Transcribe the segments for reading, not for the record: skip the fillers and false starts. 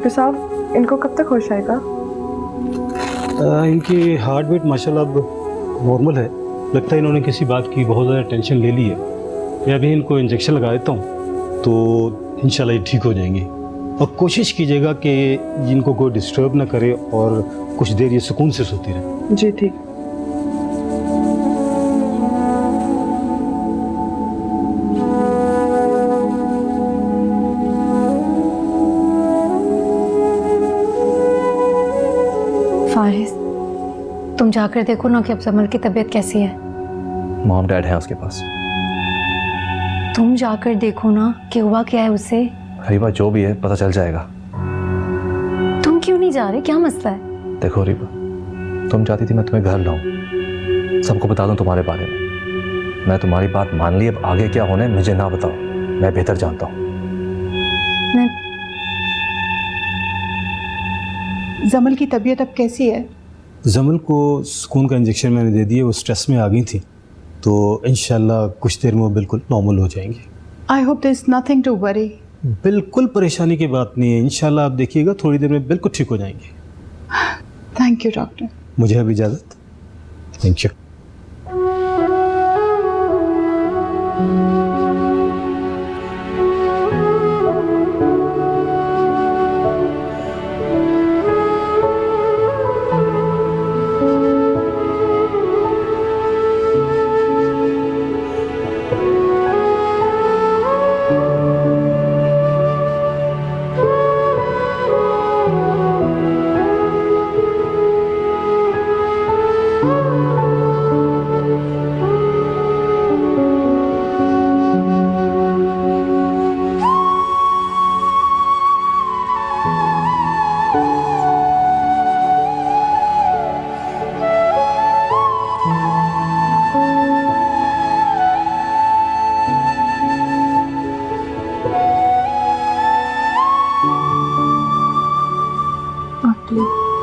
Doctor साहब, इनको कब तक होश आएगा? इनकी हार्ट बीट माशाल्लाह अब नॉर्मल है। लगता है इन्होंने किसी बात की बहुत ज़्यादा टेंशन ले ली है। मैं अभी इनको इंजेक्शन लगा देता हूँ तो इंशाल्लाह ये ठीक हो जाएंगे। और कोशिश कीजिएगा कि इनको कोई डिस्टर्ब ना करे और कुछ देर ये सुकून से सोती रहे। जी ठीक। फारिस, तुम जाकर देखो ना कि अब जमल की तबीयत कैसी है। मॉम डैड है उसके पास। तुम जाकर देखो ना कि हुआ क्या है उसे। रीबा, जो भी है पता चल जाएगा। तुम क्यों नहीं जा रहे, क्या मसला है? देखो रीबा, तुम चाहती थी मैं तुम्हें घर लाऊं, सबको बता दूं तुम्हारे बारे में। मैं तुम्हारी बात मान ली, अब आगे क्या होना है मुझे ना बताओ, मैं बेहतर जानता हूँ। जमल की तबीयत अब कैसी है? जमल को सुकून का इंजेक्शन मैंने दे दिया, वो स्ट्रेस में आ गई थी, तो इंशाल्लाह कुछ देर में वो बिल्कुल नॉर्मल हो जाएंगे। I hope there is nothing to worry. बिल्कुल परेशानी की बात नहीं है, इंशाल्लाह आप देखिएगा थोड़ी देर में बिल्कुल ठीक हो जाएंगे। Thank you doctor. मुझे अब इजाज़त। Thank you.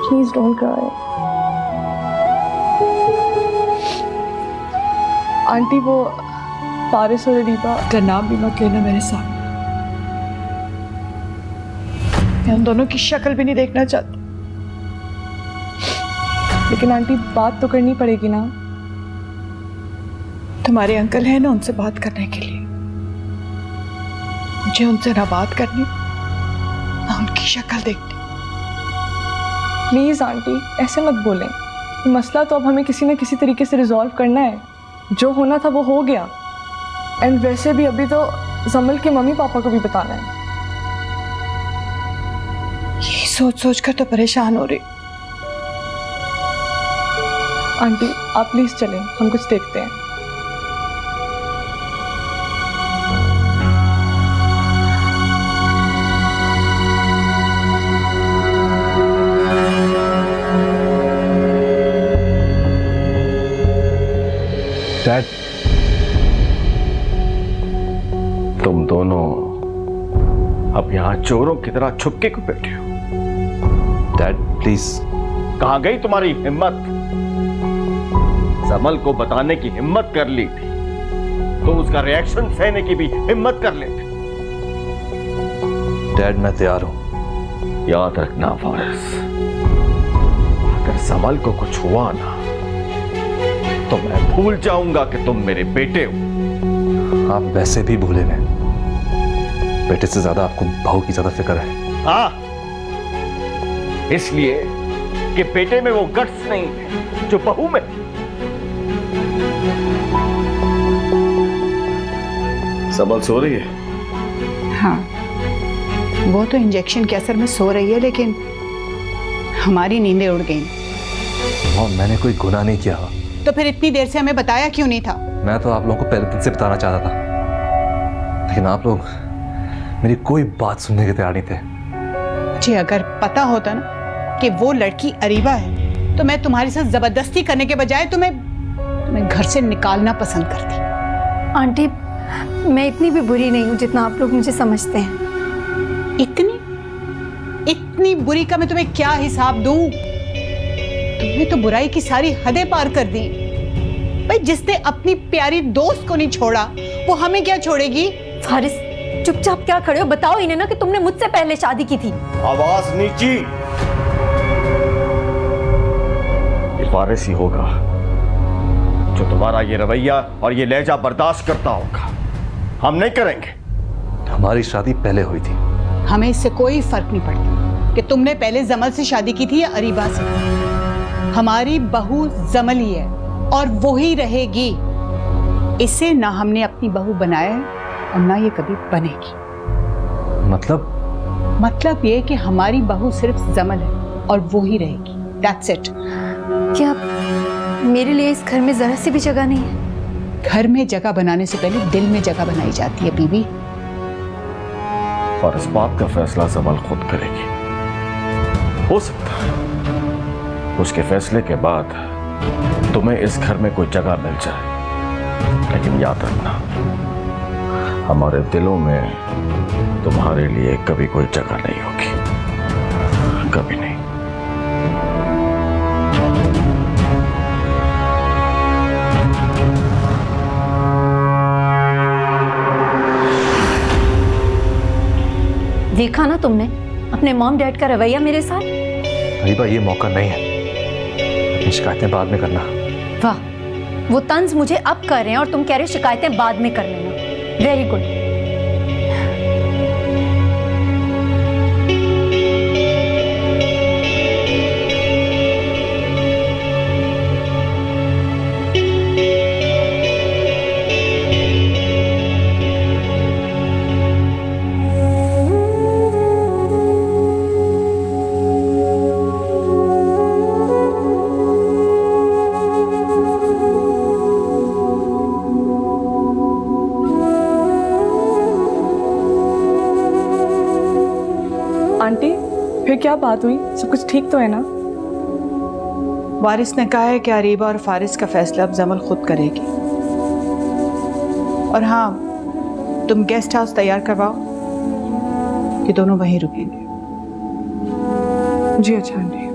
Please don't cry. Aunty, वो फारिस और रीबा का नाम भी मत लेना मेरे सामने। मैं उन दोनों की शक्ल भी नहीं देखना चाहती। लेकिन आंटी, बात तो करनी पड़ेगी ना। तुम्हारे अंकल हैं ना उनसे बात करने के लिए। मुझे उनसे ना बात करनी ना उनकी शक्ल देखनी। प्लीज़ आंटी, ऐसे मत बोलें। मसला तो अब हमें किसी न किसी तरीके से रिजॉल्व करना है। जो होना था वो हो गया। एंड वैसे भी अभी तो जमल के मम्मी पापा को भी बताना है। ये सोच सोच कर तो परेशान हो रही। आंटी, आप प्लीज़ चलें, हम कुछ देखते हैं। डैड, तुम दोनों अब यहां चोरों की तरह छुपके क्यों बैठे हो? Dad please. कहां गई तुम्हारी हिम्मत? जमल को बताने की हिम्मत कर ली थी तो उसका रिएक्शन सहने की भी हिम्मत कर लेते। डैड मैं तैयार हूं। याद रखना फारिस, अगर जमल को कुछ हुआ ना तो मैं भूल जाऊंगा कि तुम मेरे बेटे हो। आप वैसे भी भूले हुए, बेटे से ज्यादा आपको बहू की ज्यादा फिक्र है। हाँ, इसलिए कि बेटे में वो गट्स नहीं है जो बहू में। जमल सो रही है? हाँ, वो तो इंजेक्शन के असर में सो रही है, लेकिन हमारी नींदें उड़ गई। और मैंने कोई गुनाह नहीं किया। तो फिर इतनी देर से हमें बताया क्यों नहीं था? मैं तो आप लोगों को पहले दिन से बताना चाहता था, लेकिन आप लोग मेरी कोई बात सुनने के तैयार नहीं थे। मुझे अगर पता होता ना कि वो लड़की अरीबा है तो मैं तुम्हारे साथ जबरदस्ती करने के बजाय तुम्हें घर से निकालना पसंद करती। आंटी, मैं इतनी भी बुरी नहीं हूँ जितना आप लोग मुझे समझते हैं। इतनी बुरी का मैं तुम्हें क्या हिसाब दूं? तुमने तो बुराई की सारी हदें पार कर दी। भाई, जिसने अपनी प्यारी दोस्त को नहीं छोड़ा वो हमें क्या छोड़ेगी? फारिस, चुपचाप क्या खड़े हो? बताओ इन्हें ना कि तुमने मुझसे पहले शादी की थी। आवाज नीची। ये फारिस ही होगा जो तुम्हारा ये रवैया और ये लहजा बर्दाश्त करता होगा। हम नहीं करेंगे। हमारी शादी पहले हुई थी। हमें इससे कोई फर्क नहीं पड़ता कि तुमने पहले जमल से शादी की थी या अरीबा से। हमारी बहू जमल ही है और वो ही रहेगी। इसे ना हमने अपनी बहू बनाया है और ना ये कभी बनेगी। मतलब ये कि हमारी बहू सिर्फ जमल है और वो ही रहेगी। That's it। क्या मेरे लिए इस घर में जरा सी भी जगह नहीं है? घर में जगह बनाने से पहले दिल में जगह बनाई जाती है बीबी। और इस बात का फैसला जमल खुद करेगी। हो सकता है उसके फैसले के बाद तुम्हें इस घर में कोई जगह मिल जाए, लेकिन याद रखना हमारे दिलों में तुम्हारे लिए कभी कोई जगह नहीं होगी, कभी नहीं। देखा ना तुमने अपने मॉम डैड का रवैया मेरे साथ? अरीबा, ये मौका नहीं है। अपनी शिकायतें बाद में करना। वाह, वो तंज मुझे अब कर रहे हैं और तुम कह रहे हो शिकायतें बाद में कर लेना। Very good. आंटी, फिर क्या बात हुई? सब कुछ ठीक तो है ना? वारिस ने कहा है कि अरीबा और फारिस का फैसला अब जमल खुद करेगी। और हाँ, तुम गेस्ट हाउस तैयार करवाओ कि दोनों वहीं रुकेंगे। जी अच्छा आंटी।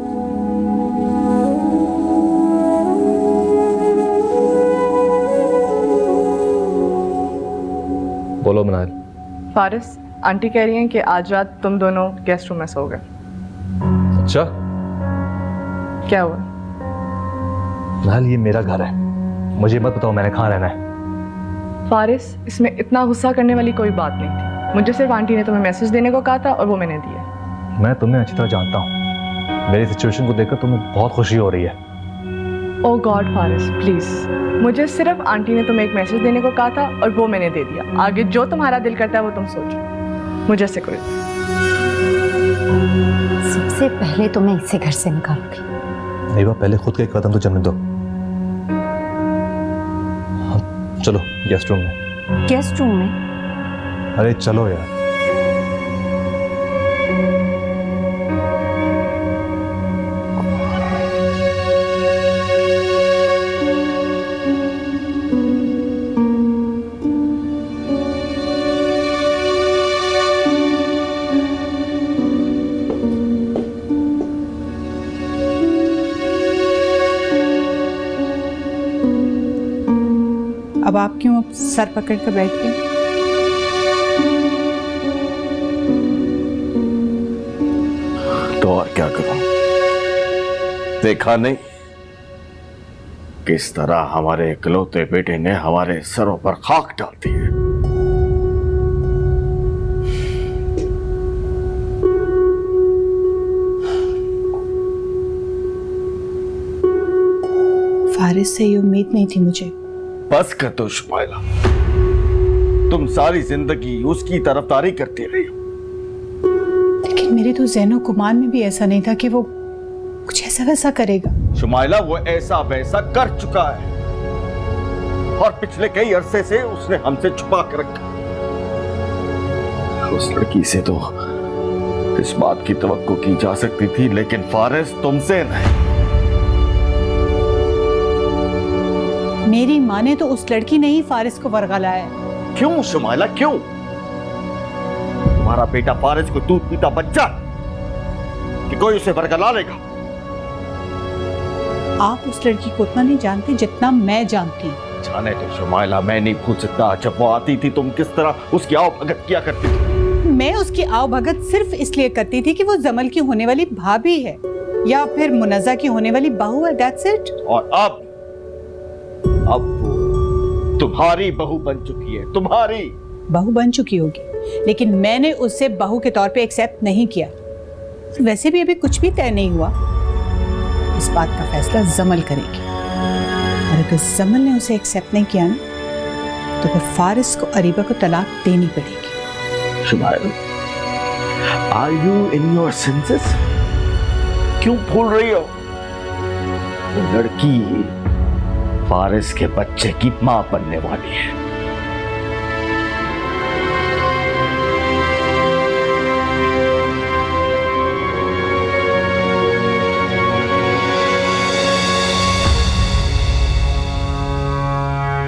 बोलो मनाल। फारिस, आंटी कह रही हैं कि आज रात तुम दोनों गेस्ट रूम में सोओगे। अच्छा, क्या हुआ? मनाल, ये मेरा घर है, मुझे मत बताओ मैंने कहाँ रहना है। फारिस, इसमें इतना गुस्सा करने वाली कोई बात नहीं थी। मुझे सिर्फ आंटी ने तुम्हें मैसेज देने को कहा था और वो मैंने दिया। मैं तुम्हें अच्छी तरह जानता हूँ। मेरी सिचुएशन को देखकर तुम्हें बहुत खुशी हो रही है। ओह गॉड फारिस, प्लीज। मुझे सिर्फ आंटी ने तुम्हें एक मैसेज देने को कहा था और वो मैंने दे दिया। आगे जो तुम्हारा दिल करता है वो तुम सोचो, मुझे ऐसे कोई। सबसे पहले तो मैं इसे घर से निकालूंगी। अरीबा, पहले खुद का एक कदम तो चलने दो। चलो गेस्ट रूम में। गेस्ट रूम में? अरे चलो यार। अब आप क्यों सर पकड़ कर बैठ गए? तो और क्या करूं? देखा नहीं किस तरह हमारे इकलौते बेटे ने हमारे सरों पर खाक डाल दी है। फारिस से ये उम्मीद नहीं थी मुझे। बस कर दो शुमाइला, तुम सारी जिंदगी उसकी तरफदारी करती रही हो। लेकिन मेरे तो ज़हनो गुमान में भी ऐसा नहीं था कि वो कुछ ऐसा वैसा करेगा। शुमाइला, वो ऐसा वैसा कर चुका है और पिछले कई अरसे से उसने हमसे छुपा कर रखा। उस लड़की से तो इस बात की तवक्को की जा सकती थी, लेकिन फारिस तुमसे नहीं। मेरी माँ ने तो उस लड़की ने ही फारिस को वर्गलाया है। क्यों शुमाइला, क्यों? तुम्हारा बेटा फारिस को दूध पीता बच्चा कि कोई उसे वर्गला लेगा? आप उस लड़की को उतना नहीं जानते जितना मैं जानती हूँ। जाने दो शुमाइला, मैं नहीं भूल सकता जब वो आती थी तुम किस तरह उसकी आओ भगत किया करती थी। मैं उसकी आओ भगत सिर्फ इसलिए करती थी कि वो जमल की होने वाली भाभी है या फिर मुनज़्ज़ा की होने वाली बहू है, दैट्स इट। और अब वो तुम्हारी बहू बन चुकी है, तुम्हारी बहू बन चुकी होगी, लेकिन मैंने उसे बहू के तौर पे एक्सेप्ट नहीं किया। वैसे भी अभी कुछ भी तय नहीं हुआ, इस बात का फैसला जमल करेगी। और अगर जमल ने उसे एक्सेप्ट नहीं किया ना, तो फिर फारिस को अरीबा को तलाक देनी पड़ेगी। Shumaila, are you in your senses? क्यों भूल रही हो? वो लड़की फारिस के बच्चे की मां बनने वाली है।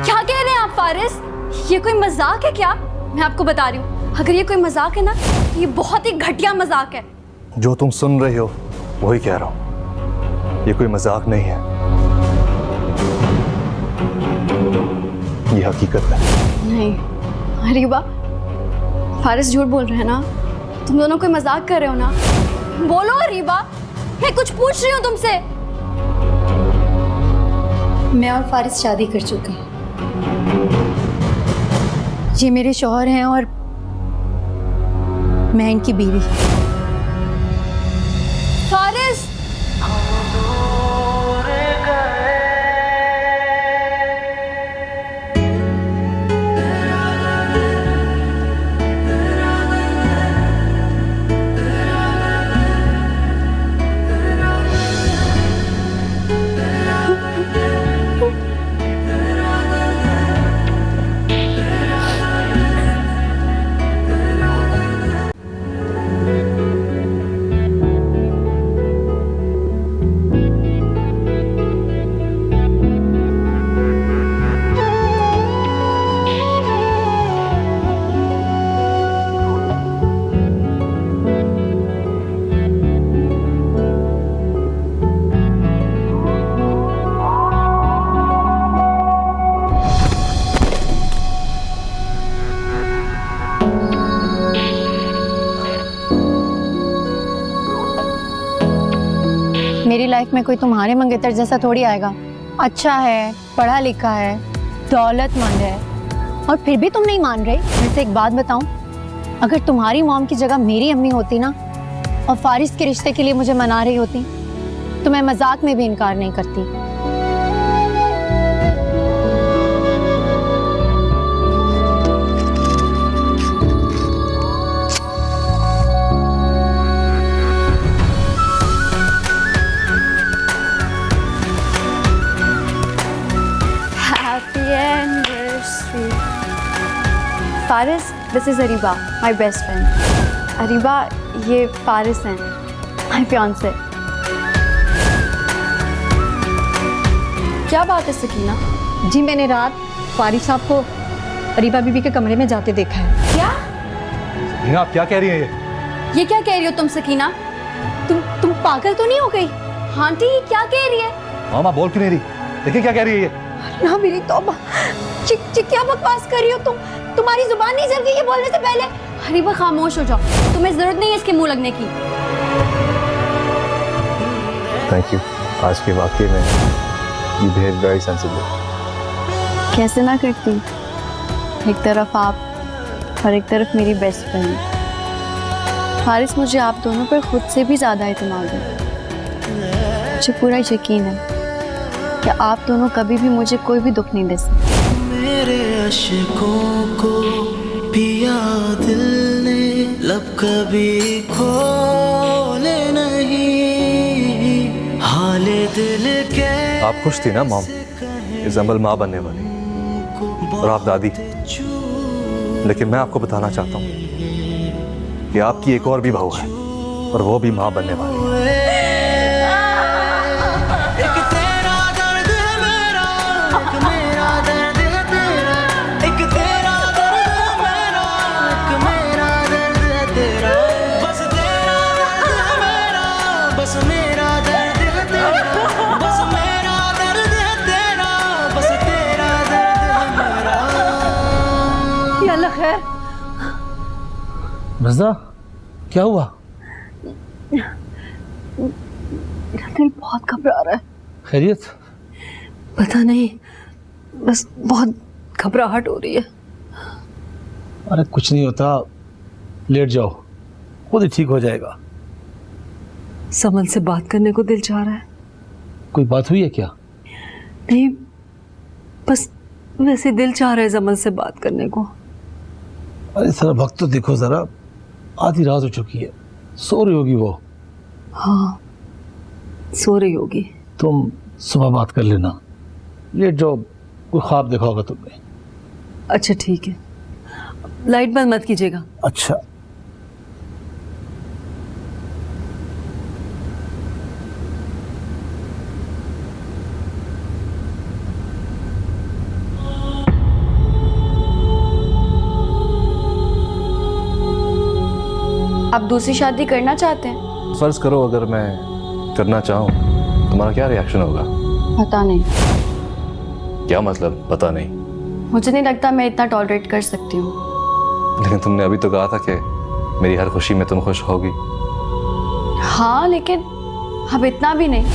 क्या कह रहे हैं आप फारिस? ये कोई मजाक है क्या? मैं आपको बता रही हूँ, अगर ये कोई मजाक है ना तो ये बहुत ही घटिया मजाक है। जो तुम सुन रहे हो वही कह रहा हूं, ये कोई मजाक नहीं है, ये हकीकत है। नहीं अरीबा, फारिस झूठ बोल रहे हैं ना, तुम दोनों कोई मजाक कर रहे हो ना? बोलो अरीबा, मैं कुछ पूछ रही हूँ तुमसे। मैं और फारिस शादी कर चुके हैं, ये मेरे शौहर हैं और मैं इनकी बीवी। फारिस, मेरी लाइफ में कोई तुम्हारे मंगेतर जैसा थोड़ी आएगा। अच्छा है, पढ़ा लिखा है, दौलतमंद है, और फिर भी तुम नहीं मान रहे। वैसे एक बात बताऊं, अगर तुम्हारी मॉम की जगह मेरी अम्मी होती ना और फारिस के रिश्ते के लिए मुझे मना रही होती तो मैं मजाक में भी इनकार नहीं करती। Faris, this is Areeba, my best friend. Areeba, ये फारिस हैं, माय फियांसे। क्या बात है सकीना? जी मैंने रात फारिस साहब को अरीबा बीबी के कमरे में जाते देखा है। क्या? सकीना, आप क्या कह रही हैं ये क्या कह रही हो तुम सकीना? तुम पागल तो नहीं हो गई? आंटी ये क्या कह रही है? मामा बोल क्यों नहीं रही? देखिए क्या कह रही है ये। ना मेरी तौबा, क्या बकवास कर रही हो तुम? तुम्हारी जुबान नहीं चल गई ये बोलने से पहले? अरीबा खामोश हो जाओ, तुम्हें जरूरत नहीं है इसके मुंह लगने की। थैंक यू, आज के वाकये में यू बिहेव वेरी सेंसिबल। कैसे ना करती, एक तरफ आप और एक तरफ मेरी बेस्ट फ्रेंड। फारिस, मुझे आप दोनों पर खुद से भी ज़्यादा इत्मीनान है। मुझे पूरा यकीन है कि आप दोनों कभी भी मुझे कोई भी दुख नहीं दे सकते। मेरे अशकों को पिया दिल ने, लब कभी खोले नहीं, हाले दिल के। आप खुश थी ना मॉम, ये जमल माँ बनने वाली और आप दादी, लेकिन मैं आपको बताना चाहता हूँ कि आपकी एक और भी बहू है और वो भी माँ बनने वाली है। या अल्लाह खैर। रज़ा, क्या हुआ? मेरा दिल बहुत घबरा रहा है। खैरियत? पता नहीं, बस बहुत घबराहट हो रही है। अरे कुछ नहीं होता, लेट जाओ, खुद ही ठीक हो जाएगा। समन से बात करने को दिल चाह रहा है। कोई बात हुई है क्या? नहीं, बस वैसे दिल चाह रहा है समन से बात करने को। अरे सर वक्त तो देखो जरा, आधी रात हो चुकी है, सो रही होगी वो। हाँ, सो रही होगी। तुम सुबह बात कर लेना, लेट जाओ, कोई ख्वाब देखा होगा तुमने। अच्छा ठीक है, लाइट बंद मत कीजिएगा। अच्छा। आप दूसरी शादी करना चाहते हैं? फर्ज करो अगर मैं करना चाहूँ, तुम्हारा क्या रिएक्शन होगा? पता नहीं। क्या मतलब पता नहीं? मुझे नहीं लगता मैं इतना टॉलरेट कर सकती हूँ। लेकिन तुमने अभी तो कहा था कि मेरी हर खुशी में तुम खुश होगी। हाँ, लेकिन अब इतना भी नहीं।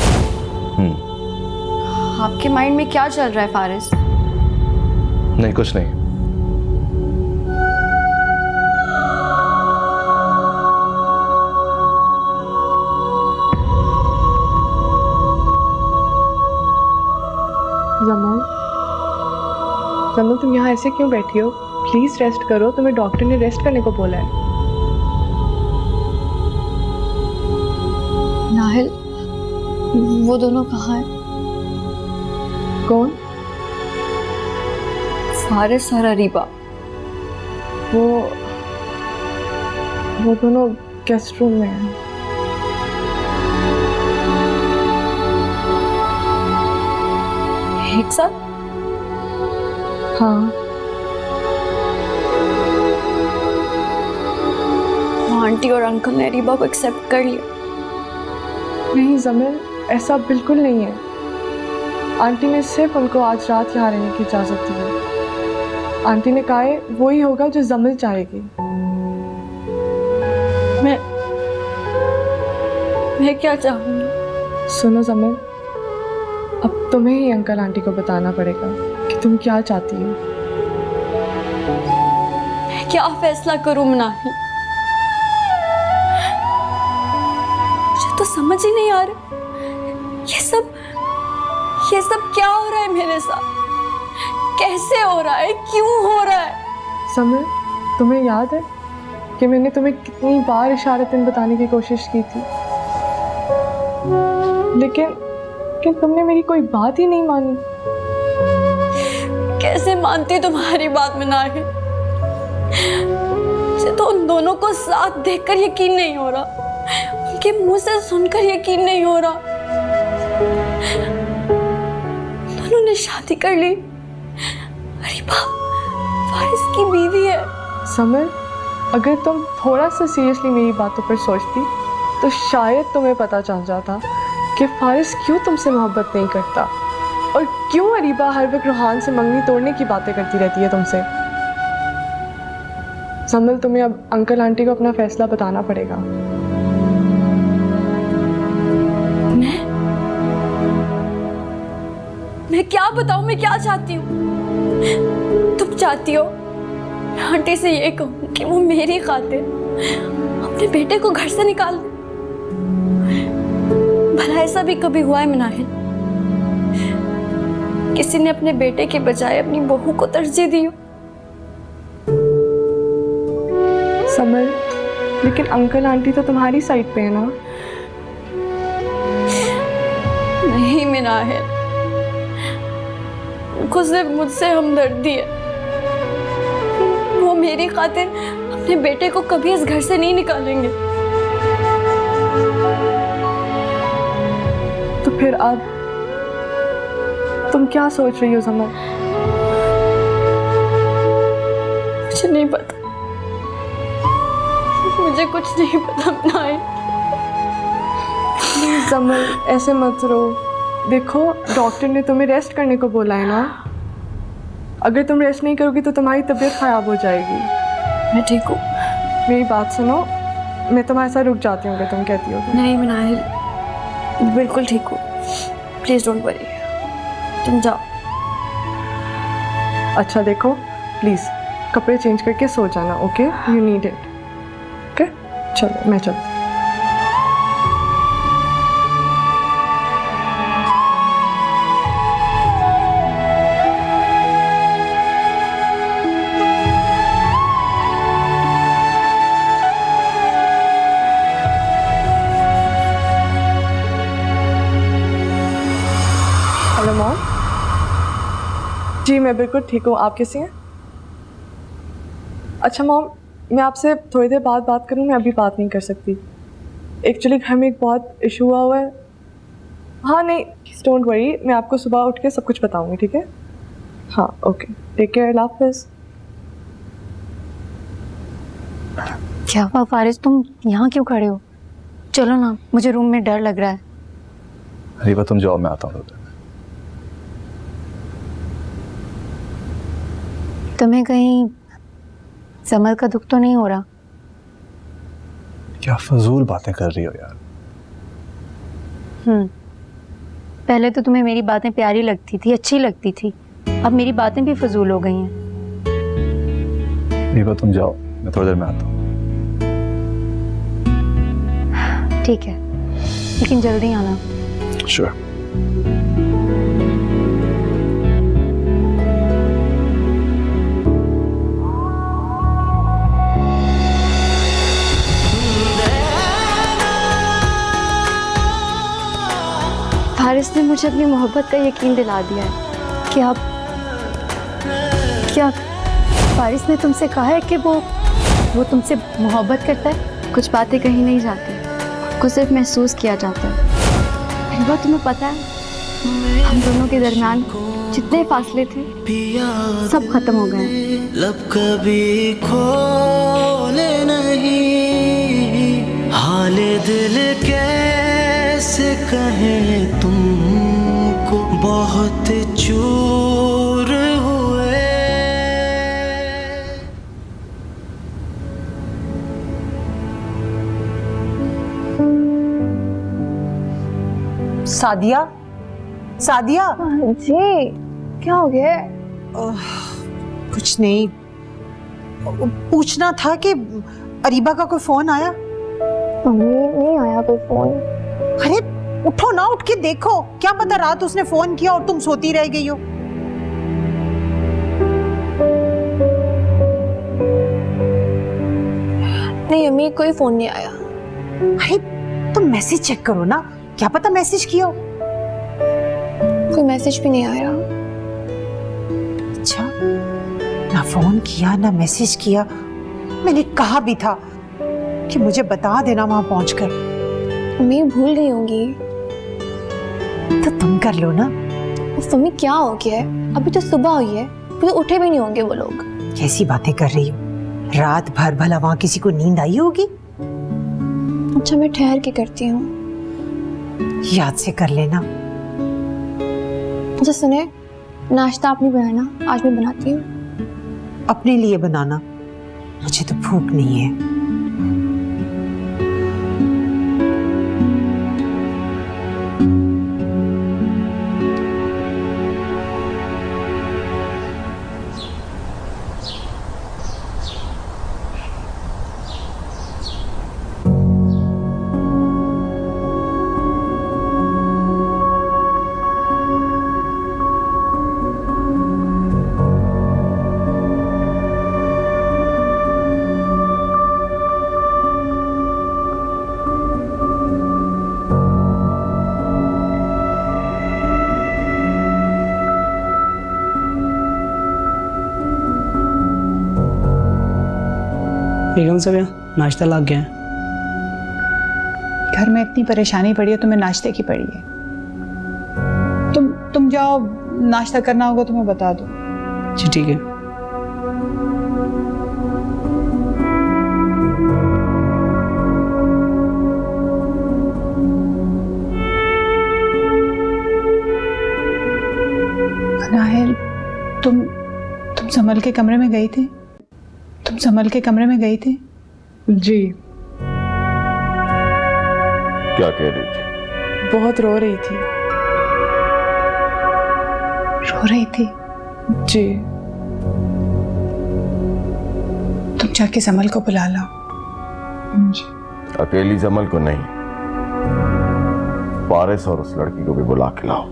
आपके माइंड में क्या चल रहा है फारिस? नहीं, कुछ नहीं। जमल तुम यहाँ ऐसे क्यों बैठी हो? प्लीज रेस्ट करो, तुम्हें डॉक्टर ने रेस्ट करने को बोला है। नाहिल, वो दोनों कहाँ हैं? कौन? फारिस और अरीबा। वो दोनों गेस्ट रूम में हैं। एक साथ? हाँ। आंटी और अंकल ने अरीबा को एक्सेप्ट कर लिया। नहीं जमील, ऐसा बिल्कुल नहीं है। आंटी ने सिर्फ उनको आज रात यहाँ रहने की इजाज़त दी है। आंटी ने कहा है वही होगा जो जमील चाहेगी। मैं क्या चाहूँगी? सुनो जमील, अब तुम्हें ही अंकल आंटी को बताना पड़ेगा कि तुम क्या चाहती हो। मैं क्या फैसला करूँ नाहिल? मुझे तो समझ ही नहीं आ रहा, ये सब क्या हो रहा है मेरे साथ? कैसे हो रहा है? क्यों हो रहा है? जमील, तुम्हें याद है कि मैंने तुम्हें कितनी बार इशारतन बताने की कोशिश की थी, लेकिन तुमने मेरी कोई बात ही नहीं मानी। कैसे मानती तुम्हारी बात में नाहिल? मुझे तो उन दोनों को साथ देखकर यकीन नहीं हो रहा, उनके मुंह से सुनकर यकीन नहीं हो रहा। दोनों ने शादी कर ली। अरीबा फारिस की बीवी है। समर, अगर तुम थोड़ा सा सीरियसली मेरी बातों पर सोचती तो शायद तुम्हें पता चल जाता कि फारिस क्यों तुमसे मोहब्बत नहीं करता और क्यों अरीबा हर वक्त रूहान से मंगनी तोड़ने की बातें करती रहती है तुमसे। समल, तुम्हें अब अंकल आंटी को अपना फैसला बताना पड़ेगा। मैं क्या बताऊं? मैं क्या चाहती हूँ? तुम चाहती हो आंटी से ये कहूँ कि वो मेरी खातिर अपने बेटे को घर से निकाल दे? भला ऐसा भी कभी हुआ है नाहिल? किसी ने अपने बेटे के बजाय अपनी बहू को तरजीह दी हो? समर, लेकिन अंकल आंटी तो तुम्हारी साइड पे है ना? नहीं मेरा है, उनको सिर्फ मुझसे हमदर्दी है। वो मेरी खातिर अपने बेटे को कभी इस घर से नहीं निकालेंगे। तो फिर अब तुम क्या सोच रही हो समर? मुझे नहीं पता, मुझे कुछ नहीं पता नाहिल। प्लीज समर, ऐसे मत रो। देखो, डॉक्टर ने तुम्हें रेस्ट करने को बोला है ना। अगर तुम रेस्ट नहीं करोगी तो तुम्हारी तबीयत ख़राब हो जाएगी। मैं ठीक हूँ। मेरी बात सुनो, मैं तुम्हारे साथ रुक जाती हूँ अगर तुम कहती हो तो। नहीं मनाहिल, बिल्कुल ठीक हूँ। प्लीज़ डोंट वरी, तुम जाओ। अच्छा देखो, प्लीज़ कपड़े चेंज करके सो जाना, okay? You need it, okay? चलो मैं चलती हूँ। Hello mom. जी मैं बिल्कुल ठीक हूँ, आप कैसी हैं? अच्छा मॉम, मैं आपसे थोड़ी देर बाद बात करूँ? मैं अभी बात नहीं कर सकती। एक्चुअली घर में एक बहुत इशू हुआ है। हाँ नहीं, डोंट वरी, मैं आपको सुबह उठ के सब कुछ बताऊँगी, ठीक है? हाँ ओके, टेक केयर, अल्लाह हाफ़िज़। क्या हुआ फारिस, तुम यहाँ क्यों खड़े हो? चलो ना, मुझे रूम में डर लग रहा है। अरीबा तुम जाओ, मैं आता हूँ। तुम्हें कहीं जमल का दुख तो नहीं हो रहा? क्या फजूल बातें कर रही हो यार। पहले तो तुम्हें मेरी बातें प्यारी लगती थी, अच्छी लगती थी, अब मेरी बातें भी फजूल हो गई हैं। अरीबा तुम जाओ, मैं थोड़ी देर में आता हूँ। ठीक है, लेकिन जल्दी आना। श्योर। फारिस ने मुझे अपनी मोहब्बत का यकीन दिला दिया है। क्या फारिस ने तुमसे कहा है कि वो तुमसे मोहब्बत करता है? कुछ बातें कही नहीं जाती, कुछ सिर्फ महसूस किया जाता है। अरीबा तुम्हें पता है, हम दोनों के दरमियान जितने फासले थे सब खत्म हो गए। लब कभी खोले नहीं, हाले दिल कैसे कहें तुमको, बहुत चूर हुए। सादिया, सादिया। जी क्या हो गया? कुछ नहीं, पूछना था कि अरीबा का कोई फोन आया? नहीं आया कोई फोन। अरे उठो ना, उठ के देखो, क्या पता रात उसने फोन किया और तुम सोती रह गई हो। नहीं अम्मी, कोई फोन नहीं आया। अरे तुम मैसेज चेक करो ना, क्या पता मैसेज किया हो। कोई मैसेज भी नहीं आया। अच्छा, ना फोन किया ना मैसेज किया। मैंने कहा भी था कि मुझे बता देना वहां पहुंचकर। अम्मी भूल गई होंगी। तो तुम कर लो ना। मम्मी क्या हो गया है? अभी तो सुबह हुई है, अभी तो उठे भी नहीं होंगे वो लोग। कैसी बातें कर रही हो? रात भर भला वहां किसी को नींद आई होगी? अच्छा मैं ठहर के करती हूँ। याद से कर लेना। अच्छा सुने, नाश्ता आप नहीं बनाना, आज मैं बनाती हूँ। अपने लिए बनाना, मुझे तो भूख नहीं है। बेगम साहब यहाँ नाश्ता लग गया है। घर में इतनी परेशानी पड़ी है, तुम्हें नाश्ते की पड़ी है। तुम जाओ, नाश्ता करना होगा तो मैं बता दो। जी ठीक है। नाहिल, तुम जमल के कमरे में गई थी? तुम जमल के कमरे में गई थी? जी। क्या कह रही थी? बहुत रो रही थी। रो रही थी? जी। तुम जाके जमल को बुला लाओ। जी। अकेली जमल को नहीं, फारिस और उस लड़की को भी बुला के लाओ।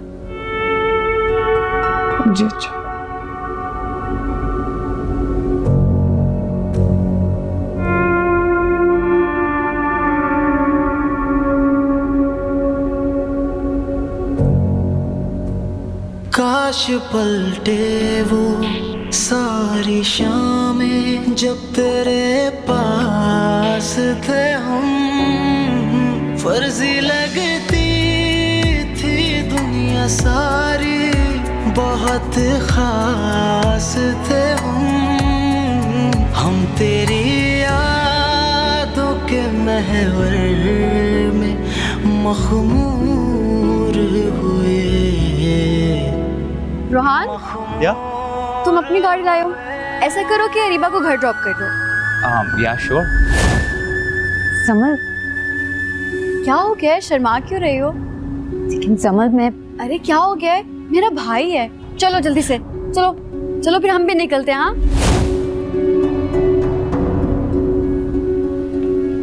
जी अच्छा। काश पलटे वो सारी शामें जब तेरे पास थे हम, फर्जी लगती थी दुनिया सारी, बहुत खास थे हम तेरी यादों के महवर में मखमूर हुए। रोहान, या तुम अपनी गाड़ी लाए हो, ऐसा करो कि अरीबा को घर ड्रॉप कर दो। या श्योर। जमल, क्या हो गया है? शर्मा क्यों रही हो? लेकिन जमल मैं अरे क्या हो गया है? मेरा भाई है। चलो जल्दी से, चलो चलो फिर हम भी निकलते हैं। हाँ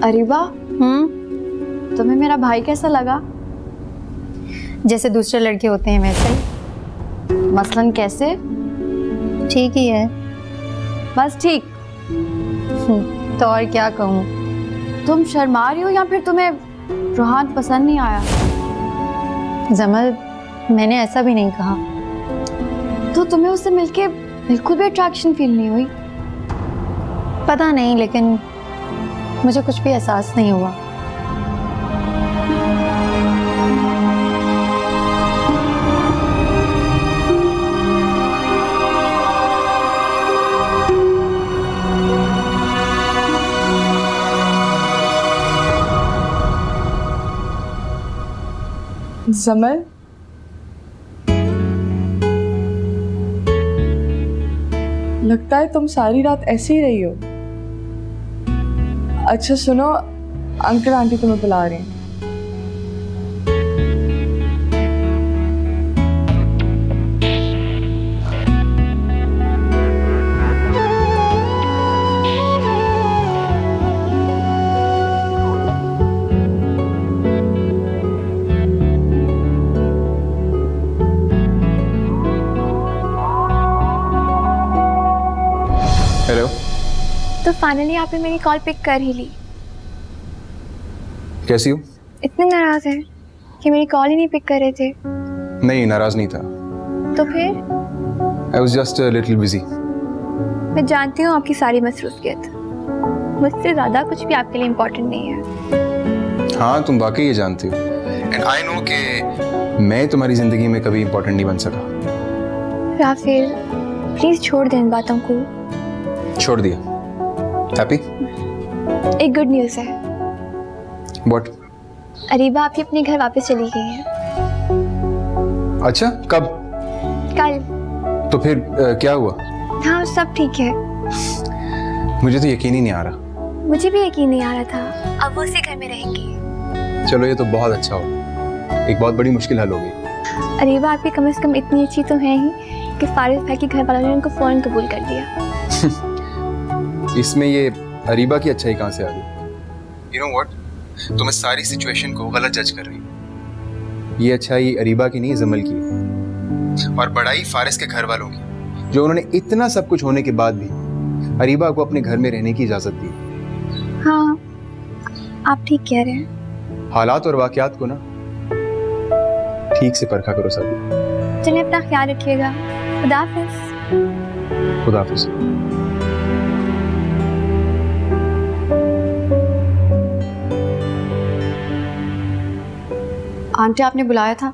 अरीबा, तुम्हें मेरा भाई कैसा लगा? जैसे दूसरे लड़के होते हैं वैसे ही। मसलन कैसे? ठीक ही है। बस ठीक। तो और क्या कहूँ। तुम शर्मा रही हो या फिर तुम्हें रोहान पसंद नहीं आया? जमल, मैंने ऐसा भी नहीं कहा। तो तुम्हें उससे मिलके बिल्कुल भी अट्रैक्शन फील नहीं हुई? पता नहीं, लेकिन मुझे कुछ भी एहसास नहीं हुआ। जमल, लगता है तुम सारी रात ऐसे ही रही हो। अच्छा सुनो, अंकल आंटी तुम्हें बुला रहे हैं। हेलो। तो फाइनली आपने मेरी कॉल पिक कर ही ली। कैसी हो? इतने नाराज हैं कि मेरी कॉल ही नहीं पिक कर रहे थे। नहीं, नाराज नहीं था। तो फिर? I was just a little busy. मैं जानती हूँ आपकी सारी मसरूफियत, मुझसे ज़्यादा कुछ भी आपके लिए इम्पोर्टेंट नहीं है। हाँ, तुम वाकई ये जानती हो। एंड आई नो कि मैं तुम्हारी ज़िंदगी में कभी इम्पोर्टेंट नहीं बन सका। राफेल, प्लीज़ छोड़ दें इन बातों को। छोड़ दिया। हैप्पी? एक गुड न्यूज़ है। व्हाट? अरीबा आपकी अपने घर वापस चली गई है। अच्छा, कब? कल। तो फिर क्या हुआ? हाँ, सब ठीक है। मुझे तो यकीन ही नहीं आ रहा। मुझे भी यकीन नहीं आ रहा था। अब वो उसी घर में रहेंगी। चलो, ये तो बहुत अच्छा हो। एक बहुत बड़ी मुश्किल हल हो गई। अरीबा आपकी कम से कम इतनी अच्छी तो है ही कि फारिस भाई के घर वालों ने उनको फ़ौरन कबूल कर लिया। इसमें ये अरीबा की अच्छाई कहाँ से आ गई? यू नो व्हाट, तुम इस सारी सिचुएशन को गलत जज कर रही हो। ये अच्छाई अरीबा की नहीं, जमल की है। और बड़ाई फारिस के घर वालों की, जो उन्होंने इतना सब कुछ होने के बाद भी अरीबा को अपने घर में रहने की इजाजत दी। हाँ, आप ठीक कह रहे हैं। हालात और वाकयात को ना ठीक से परखा करो सब। चलिए, अपना ख्याल रखिएगा। खुदा हाफिज़। खुदा हाफिज़। आंटी, आपने बुलाया था?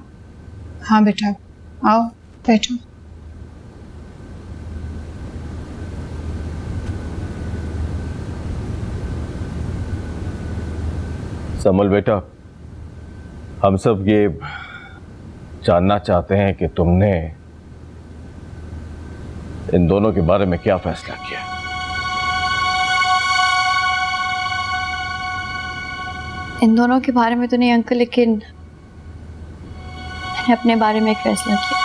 हाँ बेटा, आओ बैठो। समल बेटा, हम सब ये जानना चाहते हैं कि तुमने इन दोनों के बारे में क्या फैसला किया? इन दोनों के बारे में तो नहीं अंकल, लेकिन मैंने अपने बारे में एक फैसला किया।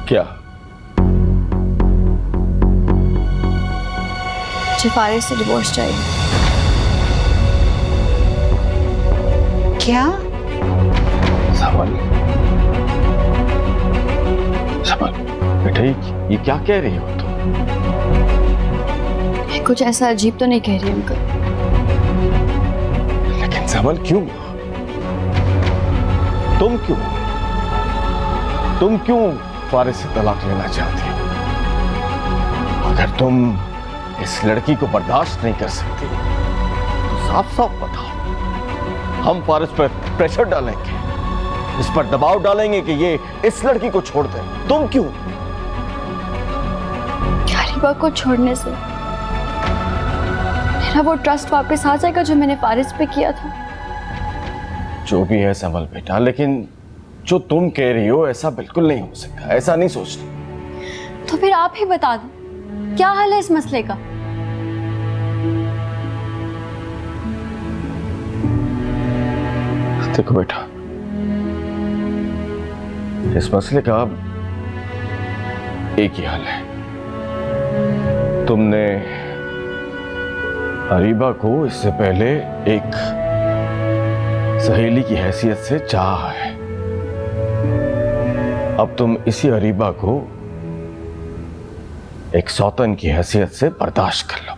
क्या? मुझे फारिस से डिवोर्स चाहिए। क्या? समल, समल बेटा, ये क्या कह रही हो तुम? कुछ ऐसा अजीब तो नहीं कह रही अंकल। लेकिन समल क्यों? तुम क्यों फारिस से तलाक लेना चाहती हो? अगर तुम इस लड़की को बर्दाश्त नहीं कर सकती तो साफ साफ बताओ। हम फारिस पर प्रेशर डालेंगे, इस पर दबाव डालेंगे कि ये इस लड़की को छोड़ दे। तुम क्यों? अरीबा को छोड़ने से मेरा वो ट्रस्ट वापस आ जाएगा जो मैंने फारिस पे किया था। जो भी है समल बेटा, लेकिन जो तुम कह रही हो ऐसा बिल्कुल नहीं हो सकता। ऐसा नहीं सोचती। तो फिर आप ही बता दो क्या हाल है इस मसले का। देखो बेटा, इस मसले का अब एक ही हल है। तुमने अरीबा को इससे पहले एक सहेली की हैसियत से चाहा है। अब तुम इसी अरीबा को एक सौतन की हैसियत से बर्दाश्त कर लो।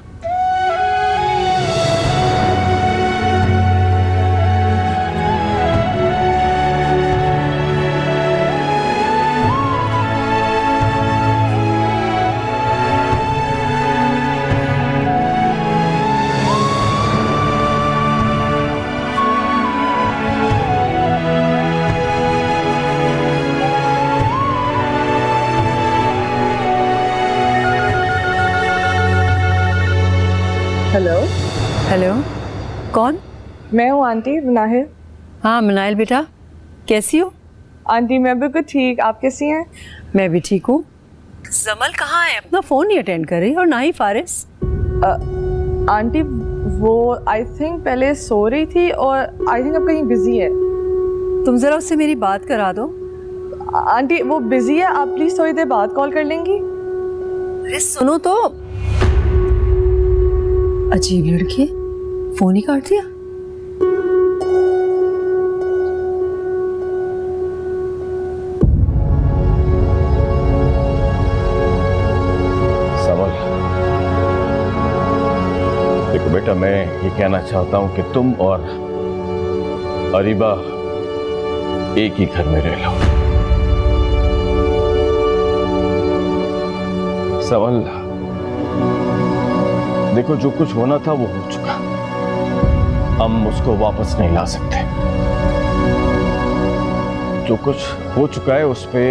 हेलो। हेलो, कौन? मैं हूँ आंटी मुनाहिर। हाँ मुनाइल बेटा, कैसी हो? आंटी मैं बिल्कुल ठीक, आप कैसी हैं? मैं भी ठीक हूँ। जमल कहाँ है? अपना फोन नहीं अटेंड कर रही, और ना ही फारिस। आंटी वो आई थिंक पहले सो रही थी और आई थिंक अब कहीं बिजी है। तुम जरा उससे मेरी बात करा दो। आंटी वो बिजी है, आप प्लीज थोड़ी देर बाद कॉल कर लेंगी? अरे सुनो तो, अजीब लड़की, फोन ही काट दिया। समल, देखो बेटा, मैं ये कहना चाहता हूं कि तुम और अरीबा एक ही घर में रह लो। समल, देखो जो कुछ होना था वो हो चुका, हम उसको वापस नहीं ला सकते। जो कुछ हो चुका है उस पे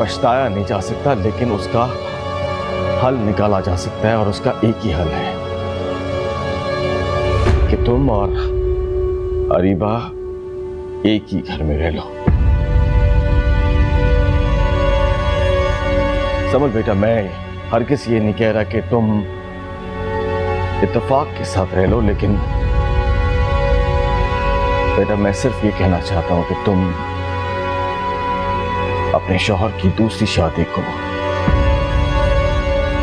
पछताया नहीं जा सकता, लेकिन उसका हल निकाला जा सकता है, और उसका एक ही हल है कि तुम और अरीबा एक ही घर में रह लो। समझ बेटा, मैं हर किसी ये नहीं कह रहा कि तुम इत्तेफाक के साथ रह लो, लेकिन बेटा मैं सिर्फ ये कहना चाहता हूं कि तुम अपने शौहर की दूसरी शादी को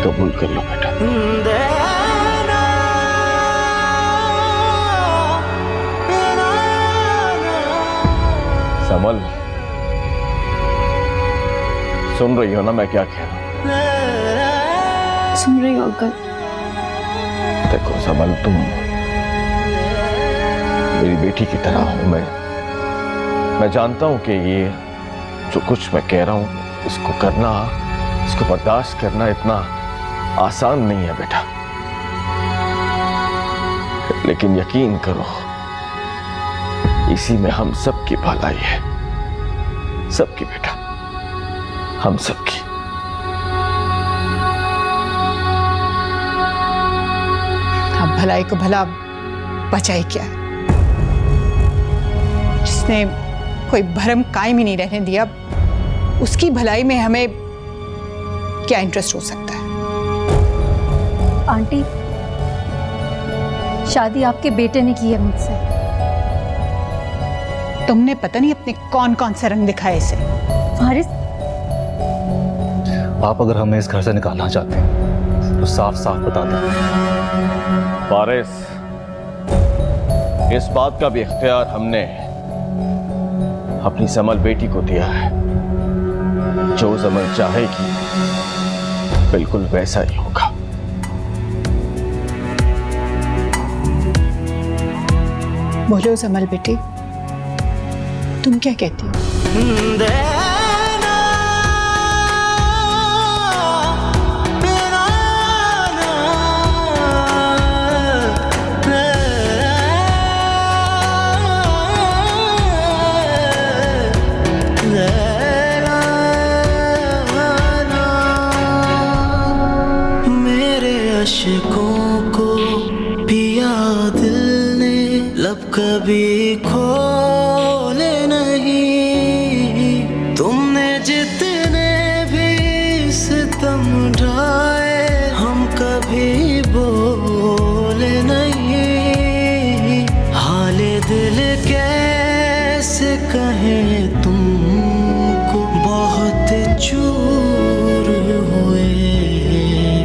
कबूल कर लो बेटा। समल, सुन रही हो ना मैं क्या कह रहा हूं? सुन रही हो अंकल। देखो समल, तुम मेरी बेटी की तरह हो। मैं जानता हूं कि ये जो कुछ मैं कह रहा हूं इसको करना, इसको बर्दाश्त करना इतना आसान नहीं है बेटा, लेकिन यकीन करो इसी में हम सबकी भलाई है, सबकी बेटा, हम सबकी। अब भलाई को भला बचाई क्या, जिसने कोई भरम कायम ही नहीं रहने दिया, उसकी भलाई में हमें क्या इंटरेस्ट हो सकता है? आंटी, शादी आपके बेटे ने की है मुझसे। तुमने पता नहीं अपने कौन कौन से रंग दिखाए इसे। फारिस, आप अगर हमें इस घर से निकालना चाहते हैं तो साफ साफ बता दें। फारिस, इस बात का भी इख्तियार हमने अपनी जमल बेटी को दिया है। जो जमल चाहेगी बिल्कुल वैसा ही होगा। बोलो जमल बेटी, तुम क्या कहती हो? अशकों को पिया दिल ने, लब कभी खोले नहीं। तुमने जितने भी सितम ढाए, हम कभी बोले नहीं। हाले दिल कैसे कहें